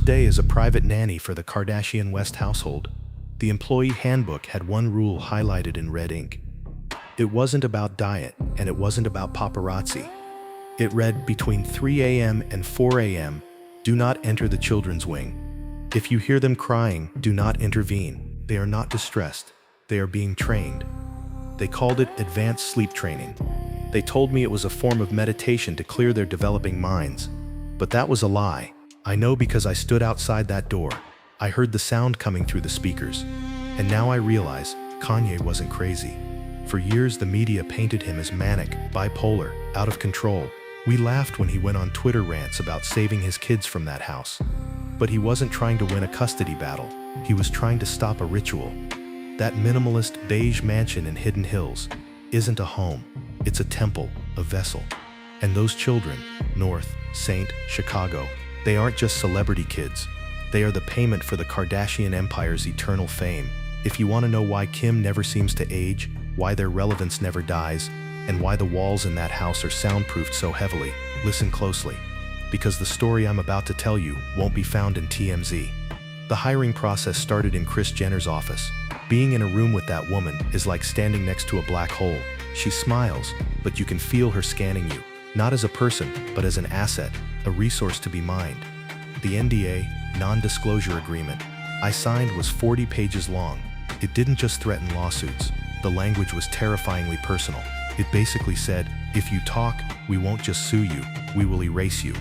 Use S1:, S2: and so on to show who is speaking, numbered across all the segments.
S1: first day as a private nanny for the Kardashian West household, the employee handbook had one rule highlighted in red ink. It wasn't about diet, and it wasn't about paparazzi. It read, between 3 a.m. and 4 a.m., do not enter the children's wing. If you hear them crying, do not intervene. They are not distressed. They are being trained. They called it advanced sleep training. They told me it was a form of meditation to clear their developing minds. But that was a lie. I know because I stood outside that door. I heard the sound coming through the speakers. And now I realize Kanye wasn't crazy. For years, the media painted him as manic, bipolar, out of control. We laughed when he went on Twitter rants about saving his kids from that house. But he wasn't trying to win a custody battle. He was trying to stop a ritual. That minimalist beige mansion in Hidden Hills isn't a home. It's a temple, a vessel. And those children, North, Saint, Chicago, they aren't just celebrity kids. They are the payment for the Kardashian empire's eternal fame. If you want to know why Kim never seems to age, why their relevance never dies, and why the walls in that house are soundproofed so heavily, listen closely. Because the story I'm about to tell you won't be found in TMZ. The hiring process started in Kris Jenner's office. Being in a room with that woman is like standing next to a black hole. She smiles, but you can feel her scanning you, not as a person, but as an asset, a resource to be mined. The NDA, non-disclosure agreement, I signed was 40 pages long. It didn't just threaten lawsuits. The language was terrifyingly personal. It basically said, if you talk, we won't just sue you, we will erase you.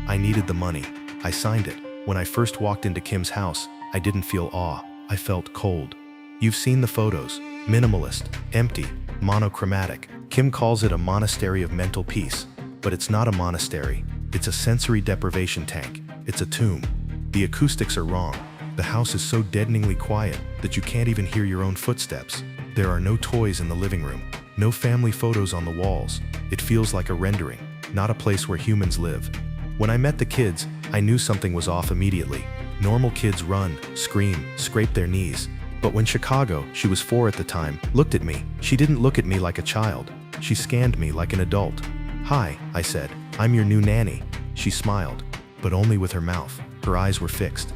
S1: I needed the money. I signed it. When I first walked into Kim's house, I didn't feel awe. I felt cold. You've seen the photos. Minimalist, empty, monochromatic. Kim calls it a monastery of mental peace. But it's not a monastery. It's a sensory deprivation tank. It's a tomb. The acoustics are wrong. The house is so deadeningly quiet that you can't even hear your own footsteps. There are no toys in the living room. No family photos on the walls. It feels like a rendering, not a place where humans live. When I met the kids, I knew something was off immediately. Normal kids run, scream, scrape their knees. But when Chicago, she was 4 at the time, looked at me, she didn't look at me like a child. She scanned me like an adult. Hi, I said, I'm your new nanny. She smiled, but only with her mouth. Her eyes were fixed.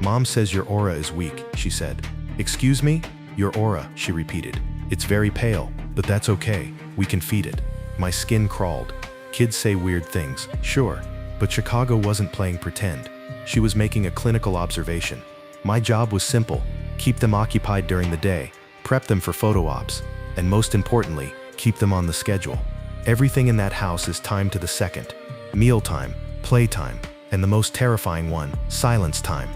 S1: Mom says your aura is weak, she said. Excuse me? Your aura, she repeated. It's very pale, but that's okay. We can feed it. My skin crawled. Kids say weird things, sure. But Chicago wasn't playing pretend. She was making a clinical observation. My job was simple. Keep them occupied during the day, prep them for photo ops, and most importantly, keep them on the schedule. Everything in that house is timed to the second. Mealtime, playtime, and the most terrifying one, silence time.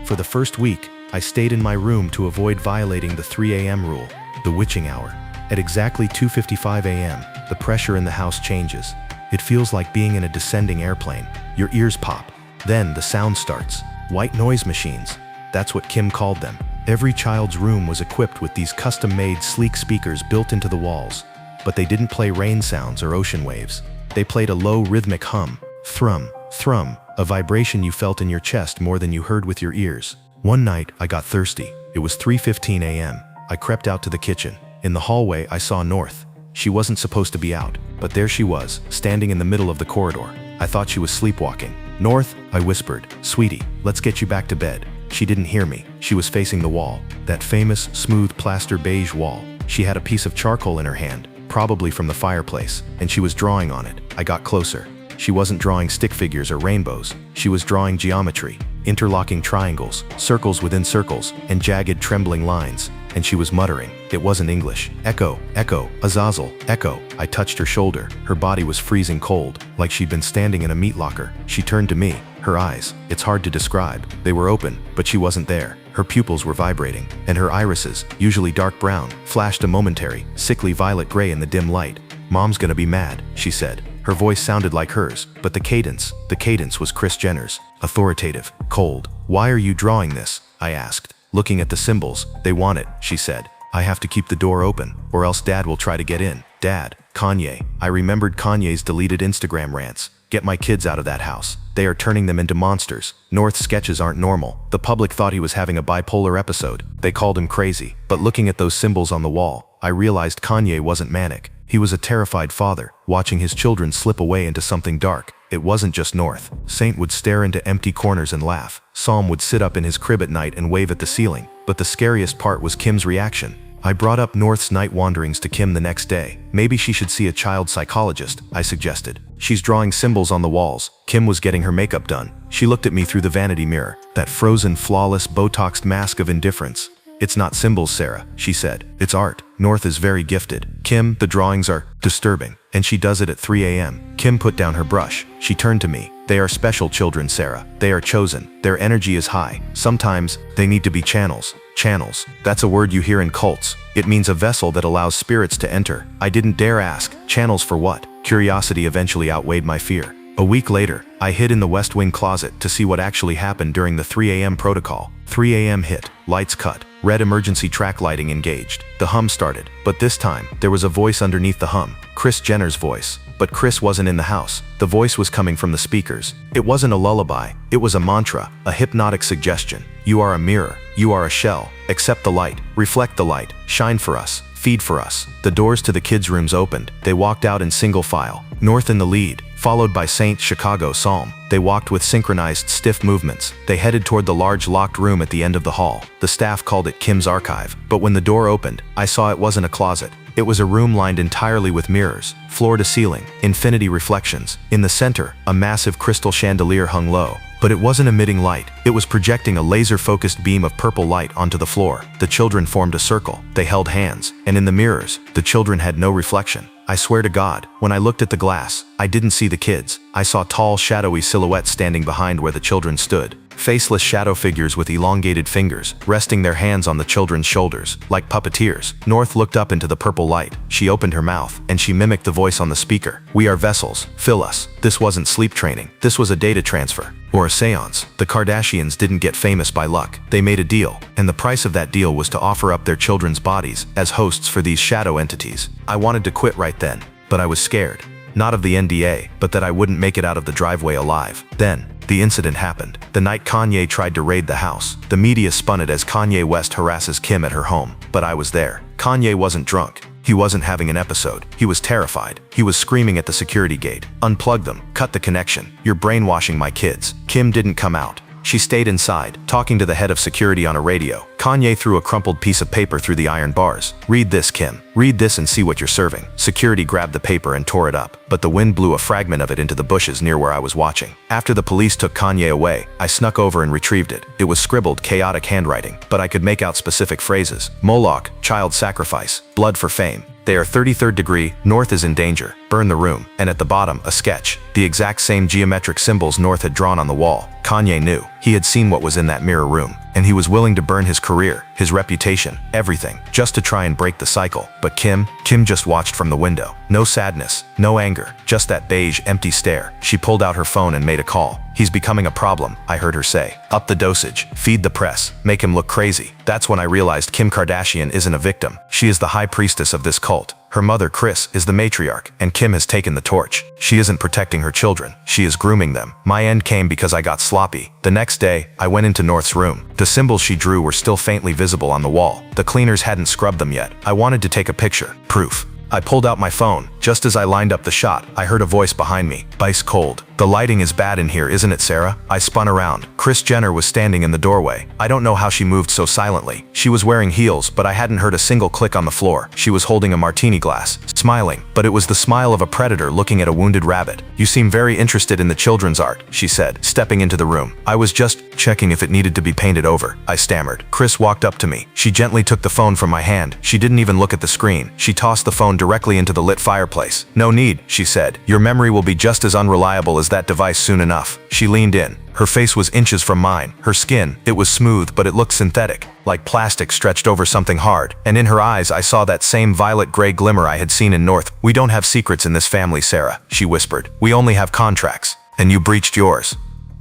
S1: For the first week, I stayed in my room to avoid violating the 3 a.m. rule, the witching hour. At exactly 2:55 a.m., the pressure in the house changes. It feels like being in a descending airplane. Your ears pop. Then the sound starts. White noise machines. That's what Kim called them. Every child's room was equipped with these custom-made sleek speakers built into the walls. But they didn't play rain sounds or ocean waves. They played a low rhythmic hum. Thrum, thrum, a vibration you felt in your chest more than you heard with your ears. One night, I got thirsty. It was 3:15 a.m. I crept out to the kitchen. In the hallway, I saw North. She wasn't supposed to be out, but there she was, standing in the middle of the corridor. I thought she was sleepwalking. North, I whispered, sweetie, let's get you back to bed. She didn't hear me. She was facing the wall, that famous, smooth plaster beige wall. She had a piece of charcoal in her hand, probably from the fireplace, and she was drawing on it. I got closer. She wasn't drawing stick figures or rainbows. She was drawing geometry, interlocking triangles, circles within circles, and jagged, trembling lines. And she was muttering. It wasn't English. Echo, echo, Azazel, echo. I touched her shoulder. Her body was freezing cold, like she'd been standing in a meat locker. She turned to me. Her eyes, it's hard to describe. They were open, but she wasn't there. Her pupils were vibrating, and her irises, usually dark brown, flashed a momentary, sickly violet gray in the dim light. Mom's gonna be mad, she said. Her voice sounded like hers, but the cadence was Kris Jenner's. Authoritative, cold. Why are you drawing this? I asked. Looking at the symbols, they want it, she said. I have to keep the door open, or else Dad will try to get in. Dad, Kanye. I remembered Kanye's deleted Instagram rants. Get my kids out of that house. They are turning them into monsters. North's sketches aren't normal. The public thought he was having a bipolar episode. They called him crazy. But looking at those symbols on the wall, I realized Kanye wasn't manic. He was a terrified father, watching his children slip away into something dark. It wasn't just North. Saint would stare into empty corners and laugh. Psalm would sit up in his crib at night and wave at the ceiling. But the scariest part was Kim's reaction. I brought up North's night wanderings to Kim the next day. Maybe she should see a child psychologist, I suggested. She's drawing symbols on the walls. Kim was getting her makeup done. She looked at me through the vanity mirror. That frozen, flawless, Botoxed mask of indifference. It's not symbols, Sarah, she said. It's art. North is very gifted. Kim, the drawings are disturbing. And she does it at 3 a.m. Kim put down her brush. She turned to me. They are special children, Sarah. They are chosen. Their energy is high. Sometimes, they need to be channels. Channels. That's a word you hear in cults. It means a vessel that allows spirits to enter. I didn't dare ask. Channels for what? Curiosity eventually outweighed my fear. A week later, I hid in the West Wing closet to see what actually happened during the 3 a.m. protocol. 3 a.m. hit. Lights cut. Red emergency track lighting engaged. The hum started. But this time, there was a voice underneath the hum. Kris Jenner's voice. But Kris wasn't in the house. The voice was coming from the speakers. It wasn't a lullaby. It was a mantra, a hypnotic suggestion. You are a mirror. You are a shell. Accept the light. Reflect the light. Shine for us. Feed for us. The doors to the kids' rooms opened. They walked out in single file. North in the lead, followed by Saint, Chicago, Psalm. They walked with synchronized, stiff movements. They headed toward the large locked room at the end of the hall. The staff called it Kim's archive. But when the door opened, I saw it wasn't a closet. It was a room lined entirely with mirrors, floor to ceiling, infinity reflections. In the center, a massive crystal chandelier hung low. But it wasn't emitting light. It was projecting a laser-focused beam of purple light onto the floor. The children formed a circle. They held hands. And in the mirrors, the children had no reflection. I swear to God, when I looked at the glass, I didn't see the kids. I saw tall, shadowy silhouettes standing behind where the children stood. Faceless shadow figures with elongated fingers, resting their hands on the children's shoulders, like puppeteers. North looked up into the purple light. She opened her mouth, and she mimicked the voice on the speaker. We are vessels. Fill us. This wasn't sleep training. This was a data transfer. Or a seance. The Kardashians didn't get famous by luck. They made a deal, and the price of that deal was to offer up their children's bodies as hosts for these shadow entities. I wanted to quit right then, but I was scared. Not of the NDA, but that I wouldn't make it out of the driveway alive. Then, the incident happened. The night Kanye tried to raid the house. The media spun it as Kanye West harasses Kim at her home. But I was there. Kanye wasn't drunk. He wasn't having an episode. He was terrified. He was screaming at the security gate. Unplug them. Cut the connection. You're brainwashing my kids. Kim didn't come out. She stayed inside, talking to the head of security on a radio. Kanye threw a crumpled piece of paper through the iron bars. Read this, Kim. Read this and see what you're serving. Security grabbed the paper and tore it up, but the wind blew a fragment of it into the bushes near where I was watching. After the police took Kanye away, I snuck over and retrieved it. It was scribbled, chaotic handwriting, but I could make out specific phrases. Moloch, child sacrifice, blood for fame. They are 33rd degree, North is in danger, burn the room, and at the bottom, a sketch. The exact same geometric symbols North had drawn on the wall. Kanye knew. He had seen what was in that mirror room, and he was willing to burn his career, his reputation, everything, just to try and break the cycle. But Kim just watched from the window. No sadness, no anger, just that beige, empty stare. She pulled out her phone and made a call. He's becoming a problem, I heard her say. Up the dosage, feed the press, make him look crazy. That's when I realized Kim Kardashian isn't a victim. She is the high priestess of this cult. Her mother, Kris, is the matriarch, and Kim has taken the torch. She isn't protecting her children. She is grooming them. My end came because I got sloppy. The next day, I went into North's room. The symbols she drew were still faintly visible on the wall. The cleaners hadn't scrubbed them yet. I wanted to take a picture. Proof. I pulled out my phone. Just as I lined up the shot, I heard a voice behind me. Ice cold. The lighting is bad in here, isn't it, Sarah? I spun around. Kris Jenner was standing in the doorway. I don't know how she moved so silently. She was wearing heels, but I hadn't heard a single click on the floor. She was holding a martini glass, smiling, but it was the smile of a predator looking at a wounded rabbit. You seem very interested in the children's art, she said, stepping into the room. I was just checking if it needed to be painted over, I stammered. Kris walked up to me. She gently took the phone from my hand. She didn't even look at the screen. She tossed the phone directly into the lit fireplace. No need, she said. Your memory will be just as unreliable as that device soon enough. She leaned in. Her face was inches from mine. Her skin, it was smooth, but it looked synthetic, like plastic stretched over something hard. And in her eyes, I saw that same violet-gray glimmer I had seen in North. We don't have secrets in this family, Sarah, she whispered. We only have contracts. And you breached yours.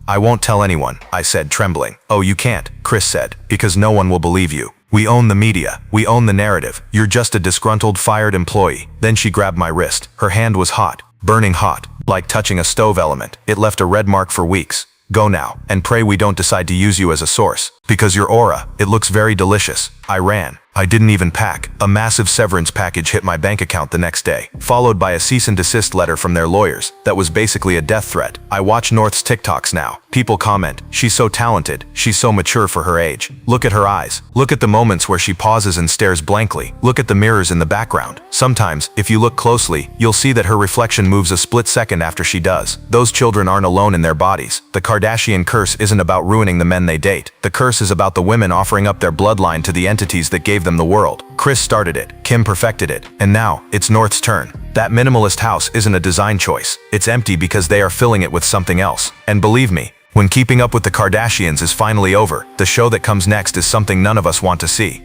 S1: I won't tell anyone, I said, trembling. Oh, you can't, Kris said, because no one will believe you. We own the media. We own the narrative. You're just a disgruntled, fired employee. Then she grabbed my wrist. Her hand was hot, burning hot, like touching a stove element. It left a red mark for weeks. Go now, and pray we don't decide to use you as a source. Because your aura, it looks very delicious. I ran.
S2: I didn't even pack. A massive severance package hit my bank account the next day, followed by a cease and desist letter from their lawyers that was basically a death threat. I watch North's TikToks now. People comment, she's so talented, she's so mature for her age. Look at her eyes. Look at the moments where she pauses and stares blankly. Look at the mirrors in the background. Sometimes, if you look closely, you'll see that her reflection moves a split second after she does. Those children aren't alone in their bodies. The Kardashian curse isn't about ruining the men they date. The curse is about the women offering up their bloodline to the entities that gave them the world. Kris started it, Kim perfected it, and now, it's North's turn. That minimalist house isn't a design choice. It's empty because they are filling it with something else. And believe me, when Keeping Up with the Kardashians is finally over, the show that comes next is something none of us want to see.